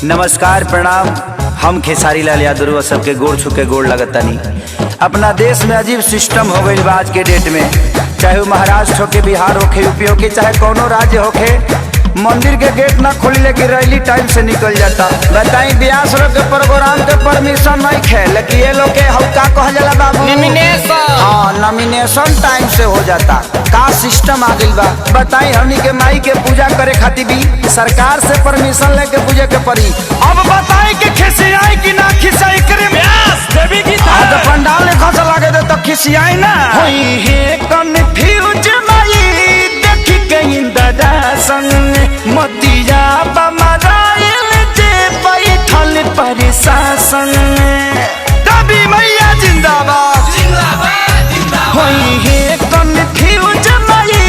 नमस्कार प्रणाम। हम खेसारी लाल यादव सबके गोड़ छू के गोड़ लगतनी। अपना देश में अजीब सिस्टम हो गई आज के डेट में, चाहे वो महाराष्ट्र होके, बिहार होके, यूपी होके, चाहे कोनो राज्य होके, मंदिर के गेट ना खोली लेकिन रैली टाइम से निकल जाता। बताई ब्यास लोग के प्रोग्राम के परमिशन नहीं खे, लेकिन ये लोग के हल्का कहा जाला बाबू नॉमिनेशन टाइम से हो जाता। का सिस्टम आ गई बा बताई। हमनी के माई के पूजा करे खातिर भी सरकार से परमिशन लेके पूजे के पड़ी। अब बताई के खिसियाई कि ना खिसियाई करे ब्यास देवी की तो पंडाल ने खस लागे दे तो खिसियाई ना होई है कन्फ्यूज माई देखी के इंदरा संग मतिया बमराइल जे बैठल प्रशासन। दबी मैया जिंदाबाद जिंदाबाद जिंदाबाद होई है कन्फ्यूज माई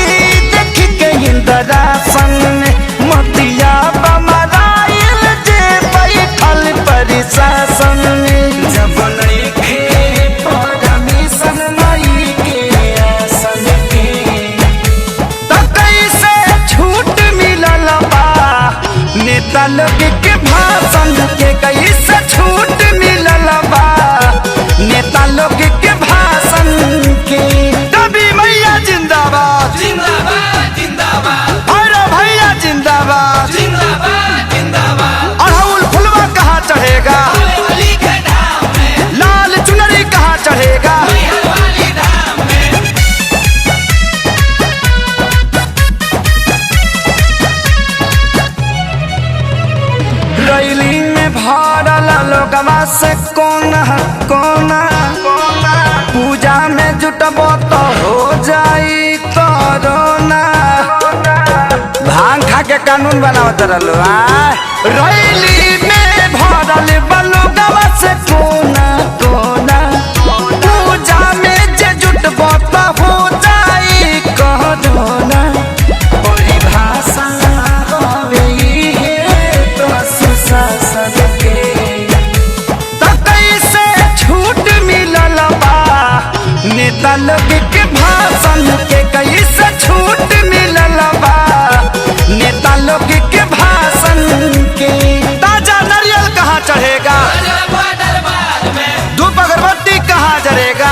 देखी के इंदरा संग मतिया बमराइल जे बैठल प्रशासन। जब नइखे परमिशन माई के आसन के त कैसे छूट मिलल बा नेता लोग के भाषण के, कैसे छूट मिलल बा नेता लोग के भाषण के। दबी मैया जिंदाबाद जिंदाबाद जिंदाबाद अरे भैया जिंदाबाद जिंदाबाद जिंदाबाद। अड़हुल फुलवा कहाँ चढ़ेगा लाल चुनरी कहाँ चढ़ेगा। रैली में भरल लोगवा से कोना कोना, पूजा में जुटबो तो हो जाई कोरोना। भांग खा के कानून बनावत रहलो। रैली में भरल लोगवा से कोना कोना, पूजा में जे जुटबो तो हो जाई कोरोना। परिभाषा होवे है तो सुशासन के त कैसे छूट मिलल बा नेता लोग के भाषण के, कैसे छूट मिलल बा नेता लोग के भाषण के। ताजा नारियल कहाँ चढ़ेगा, धूप अगरबत्ती कहाँ जरेगा।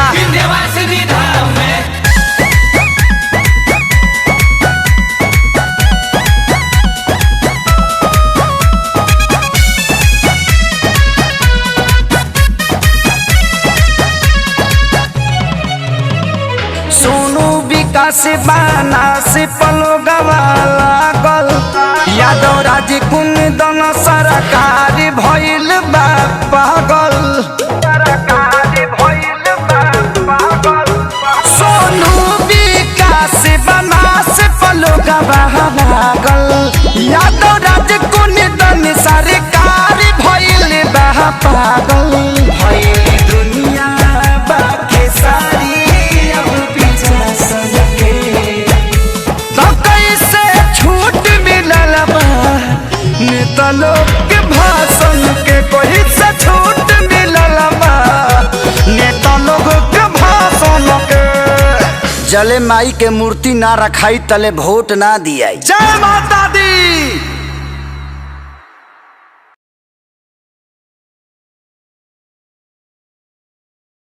सोनू विकास बाना से पलो गवा लागल, यादव राज कुंदन सरकार भइल बा पागल। सोनू विकास बाना से पलो गवा लागल, यादव राज कुंदन सरकार भइल बा पागल। दुनिया बाके सारी नेता लोग के भाषण के, कोई से छूट मिलल बा नेता लोग के भाषण के। जले माई के मूर्ति ना रखाई तले वोट ना दिया। जय माता दी।